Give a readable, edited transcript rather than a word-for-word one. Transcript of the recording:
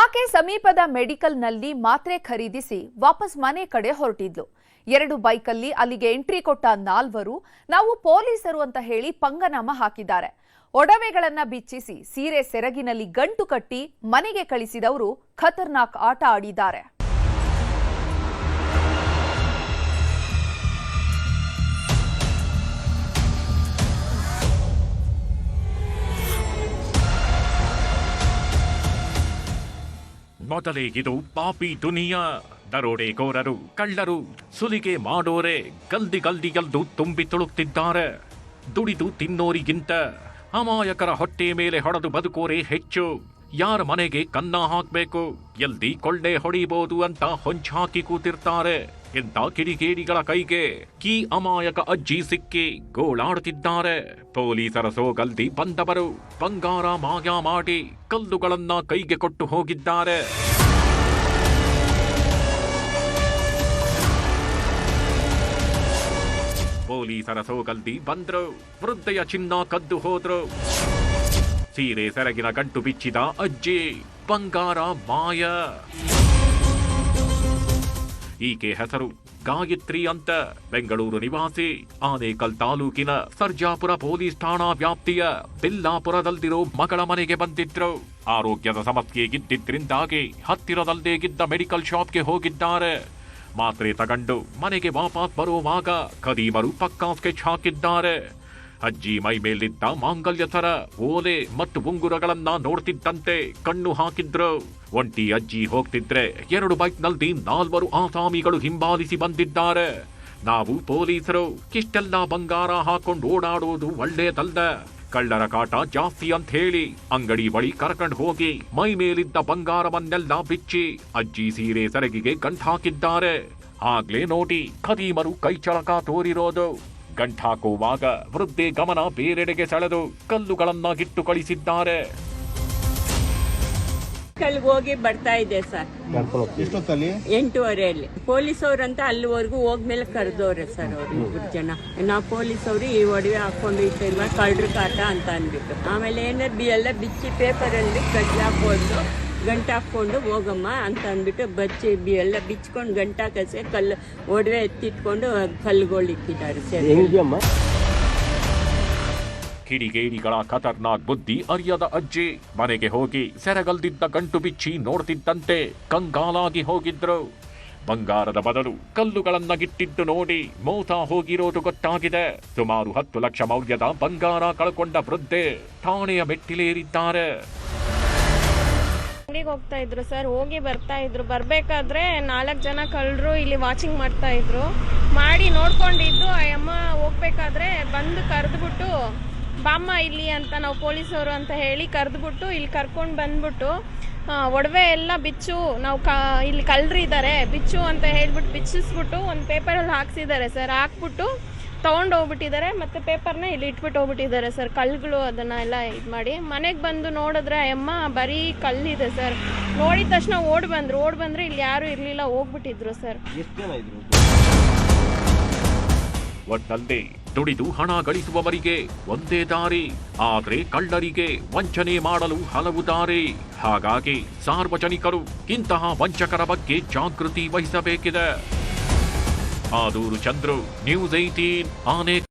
ಆಕೆ ಸಮೀಪದ ಮೆಡಿಕಲ್ನಲ್ಲಿ ಮಾತ್ರೆ ಖರೀದಿಸಿ ವಾಪಸ್ ಮನೆ ಕಡೆ ಹೊರಟಿದ್ಲು. 2 ಬೈಕಲ್ಲಿ ಅಲ್ಲಿಗೆ ಎಂಟ್ರಿ ಕೊಟ್ಟ 4ವರು ನಾವು ಪೊಲೀಸರು ಅಂತ ಹೇಳಿ ಪಂಗನಾಮ ಹಾಕಿದ್ದಾರೆ. ಒಡವೆಗಳನ್ನ ಬಿಚ್ಚಿಸಿ ಸೀರೆ ಸೆರಗಿನಲ್ಲಿ ಗಂಟು ಕಟ್ಟಿ ಮನೆಗೆ ಕಳಿಸಿದವರು ಖತರ್ನಾಕ್ ಆಟ ಆಡಿದ್ದಾರೆ. ಮೊದಲೇ ಇದು ಪಾಪಿ ದುನಿಯಾ. ದರೋಡೆಕೋರರು, ಕಳ್ಳರು, ಸುಲಿಗೆ ಮಾಡೋರೆ ಗಲ್ದಿಗಲ್ದಿಯಲ್ದು ತುಂಬಿ ತುಳುಕ್ತಿದ್ದಾರೆ. ದುಡಿದು ತಿನ್ನೋರಿಗಿಂತ ಅಮಾಯಕರ ಹೊಟ್ಟೆ ಮೇಲೆ ಹೊಡೆದು ಬದುಕೋರೇ ಹೆಚ್ಚು. ಯಾರ ಮನೆಗೆ ಕನ್ನ ಹಾಕ್ಬೇಕು, ಎಲ್ದಿ ಕೊಳ್ಳೆ ಹೊಡಿಬಹುದು ಅಂತ ಹೊಂಚಾಕಿ ಕೂತಿರ್ತಾರೆ. ಇಂಥ ಕಿಡಿಗೇಡಿಗಳ ಕೈಗೆ ಈ ಅಮಾಯಕ ಅಜ್ಜಿ ಸಿಕ್ಕಿ ಗೋಳಾಡುತ್ತಿದ್ದಾರೆ. ಪೊಲೀಸರ ಸೋಗಲ್ದಿ ಬಂದವರು ಬಂಗಾರ ಮಾಯ ಮಾಡಿ ಕಲ್ಲುಗಳನ್ನ ಕೈಗೆ ಕೊಟ್ಟು ಹೋಗಿದ್ದಾರೆ. ಪೊಲೀಸರ ಸೋಗಲ್ದಿ ಬಂದ್ರು, ವೃದ್ಧೆಯ ಚಿನ್ನ ಕದ್ದು ಹೋದ್ರು. ಸೀರೆ ಸೆರಗಿನ ಗಂಟು ಬಿಚ್ಚಿದ ಅಜ್ಜಿ, ಬಂಗಾರ ಮಾಯ. ಈಕೆ ಹೆಸರು ಗಾಯತ್ರಿ ಅಂತ. ಬೆಂಗಳೂರು ನಿವಾಸಿ. ಆನೇಕಲ್ ತಾಲೂಕಿನ ಸರ್ಜಾಪುರ ಪೊಲೀಸ್ ಠಾಣಾ ವ್ಯಾಪ್ತಿಯ ಬಿಲ್ಲಾಪುರದಲ್ಲಿರೋ ಮಗಳ ಮನೆಗೆ ಬಂದಿದ್ರು. ಆರೋಗ್ಯದ ಸಮಸ್ಯೆ ಇದ್ದಿದ್ರಿಂದಾಗಿ ಹತ್ತಿರದಲ್ಲೇ ಇದ್ದ ಮೆಡಿಕಲ್ ಶಾಪ್ಗೆ ಹೋಗಿದ್ದಾರೆ. ಮಾತ್ರೆ ತಗೊಂಡು ಮನೆಗೆ ವಾಪಸ್ ಬರುವಾಗ ಖದೀಮರು ಪಕ್ಕಾ ಸ್ಕೆಚ್ ಹಾಕಿದ್ದಾರೆ. ಅಜ್ಜಿ ಮೈ ಮೇಲಿದ್ದ ಮಾಂಗಲ್ಯ ಸರ, ಓಲೆ ಮತ್ತು ಉಂಗುರಗಳನ್ನ ನೋಡ್ತಿದ್ದಂತೆ ಕಣ್ಣು ಹಾಕಿದ್ರು. ಒಂಟಿ ಅಜ್ಜಿ ಹೋಗ್ತಿದ್ರೆ 2 ಬೈಕ್ನಲ್ಲಿ 4 ಆಸಾಮಿಗಳು ಹಿಂಬಾಲಿಸಿ ಬಂದಿದ್ದಾರೆ. ನಾವು ಪೊಲೀಸರು, ಇಷ್ಟೆಲ್ಲ ಬಂಗಾರ ಹಾಕೊಂಡು ಓಡಾಡೋದು ಒಳ್ಳೇದಲ್ಲ, ಕಳ್ಳರ ಕಾಟ ಜಾಸ್ತಿ ಅಂತ ಹೇಳಿ ಅಂಗಡಿ ಬಳಿ ಕರ್ಕೊಂಡು ಹೋಗಿ ಮೈ ಮೇಲಿದ್ದ ಬಂಗಾರವನ್ನೆಲ್ಲ ಬಿಚ್ಚಿ ಅಜ್ಜಿ ಸೀರೆ ಸೆರಗಿಗೆ ಗಂಟು ಹಾಕಿದ್ದಾರೆ. ಆಗ್ಲೇ ನೋಡಿ ಖದೀಮರು ಕೈಚಳಕ ತೋರಿರೋದು. ಗಂಟಾಕುವಾಗ ವೃದ್ಧೆ ಗಮನ ಬೇರೆಡೆಗೆ ಸೆಳೆದು ಕಲ್ಲುಗಳನ್ನ ಗಿಟ್ಟು ಕಳಿಸಿದ್ದಾರೆ. ಹೋಗಿ ಬರ್ತಾ ಇದೆ ಸರ್, 8:30 ಪೊಲೀಸವ್ರಂತ ಅಲ್ಲಿವರೆಗೂ ಹೋಗ್ಮೇಲೆ ಕರೆದವ್ರೆ ಸರ್. ಅವ್ರು 2 ಜನ ನಾವು ಪೊಲೀಸವ್ರು ಈ ಒಡವೆ ಹಾಕೊಂಡು ಇಟ್ಟಿಲ್ವ ಕಳ್ರ ಕಾಟ ಅಂತ ಅಂದ್ಬಿಟ್ಟು, ಆಮೇಲೆ ಏನಾದ್ರು ಎಲ್ಲ ಬಿಚ್ಚಿ ಪೇಪರಲ್ಲಿ ಕಡ್ಡಿ ಹಾಕೊಂಡು ಗಂಟು ಹಾಕ್ಕೊಂಡು ಹೋಗಮ್ಮ ಅಂತ ಅಂದ್ಬಿಟ್ಟು ಬಚ್ಚಿ ಎಲ್ಲ ಬಿಚ್ಕೊಂಡು ಗಂಟು ಹಾಕಸೆ ಕಲ್ಲು ಒಡವೆ ಎತ್ತಿಟ್ಕೊಂಡು ಕಲ್ಲುಗಳು ಇಟ್ಟಿದ್ದಾರೆ ಸರ್. ಕಿಡಿಗೇಡಿಗಳ ಖತರ್ನಾಕ್ ಬುದ್ಧಿ ಅರಿಯದ ಅಜ್ಜಿ ಮನೆಗೆ ಹೋಗಿ ಸೆರಗಲ್ದಿದ್ದ ಗಂಟು ಬಿಚ್ಚಿ ನೋಡ್ತಿದ್ದಂತೆ ಕಂಗಾಲಾಗಿ ಹೋಗಿದ್ರು. ಬಂಗಾರದ ಬದಲು ಕಲ್ಲುಗಳನ್ನ ಗಿಟ್ಟಿದ್ದು ನೋಡಿ ಮೋಸ ಹೋಗಿರೋದು ಗೊತ್ತಾಗಿದೆ. ಸುಮಾರು 10 ಲಕ್ಷ ಮೌಲ್ಯದ ಬಂಗಾರ ಕಳ್ಕೊಂಡ ವೃದ್ಧೆ ಠಾಣೆಯ ಮೆಟ್ಟಿಲೇರಿದ್ದಾರೆ. ಅಂಗಡಿಗೆ ಹೋಗ್ತಾ ಇದ್ರು ಸರ್, ಹೋಗಿ ಬರ್ತಾ ಇದ್ರು. ಬರ್ಬೇಕಾದ್ರೆ 4 ಜನ ಕಳ್ಳರು ಇಲ್ಲಿ ವಾಚಿಂಗ್ ಮಾಡ್ತಾ ಇದ್ರು. ಮಾಡಿ ನೋಡ್ಕೊಂಡಿದ್ದು ಆ ಅಮ್ಮ ಹೋಗ್ಬೇಕಾದ್ರೆ ಬಂದು ಕರೆದ್ಬಿಟ್ಟು ಬಾಮ್ಮ ಇಲ್ಲಿ ಅಂತ, ನಾವು ಪೊಲೀಸವರು ಅಂತ ಹೇಳಿ ಕರೆದ್ಬಿಟ್ಟು ಇಲ್ಲಿ ಕರ್ಕೊಂಡು ಬಂದ್ಬಿಟ್ಟು ಒಡವೆ ಎಲ್ಲ ಬಿಚ್ಚು, ನಾವು ಇಲ್ಲಿ ಕಳ್ಳರು ಇದ್ದಾರೆ ಬಿಚ್ಚು ಅಂತ ಹೇಳ್ಬಿಟ್ಟು ಬಿಚ್ಚಿಸ್ಬಿಟ್ಟು ಒಂದು ಪೇಪರಲ್ಲಿ ಹಾಕ್ಸಿದ್ದಾರೆ ಸರ್. ಹಾಕ್ಬಿಟ್ಟು ತೊಗೊಂಡು ಹೋಗ್ಬಿಟ್ಟಿದ್ದಾರೆ. ಮತ್ತು ಪೇಪರ್ನ ಇಲ್ಲಿ ಇಟ್ಬಿಟ್ಟು ಹೋಗ್ಬಿಟ್ಟಿದ್ದಾರೆ ಸರ್. ಕಲ್ಲುಗಳು ಅದನ್ನು ಎಲ್ಲ ಇದು ಮಾಡಿ ಮನೆಗೆ ಬಂದು ನೋಡಿದ್ರೆ ಅಮ್ಮ ಬರೀ ಕಲ್ಲಿದೆ ಸರ್. ನೋಡಿದ ತಕ್ಷಣ ಓಡಿ ಬಂದರೆ ಇಲ್ಲಿ ಯಾರೂ ಇರಲಿಲ್ಲ, ಹೋಗ್ಬಿಟ್ಟಿದ್ರು ಸರ್. ಒಟ್ಟಲ್ಲಿ ದುಡಿದು ಹಣ ಗಳಿಸುವವರಿಗೆ ಒಂದೇ ದಾರಿ, ಆದ್ರೆ ಕಳ್ಳರಿಗೆ ವಂಚನೆ ಮಾಡಲು ಹಲವು ದಾರಿ. ಹಾಗಾಗಿ ಸಾರ್ವಜನಿಕರು ಇಂತಹ ವಂಚಕರ ಬಗ್ಗೆ ಜಾಗೃತಿ ವಹಿಸಬೇಕಿದೆ. ಆದೂರು ಚಂದ್ರು, ನ್ಯೂಸ್ 18 ಆನೆ.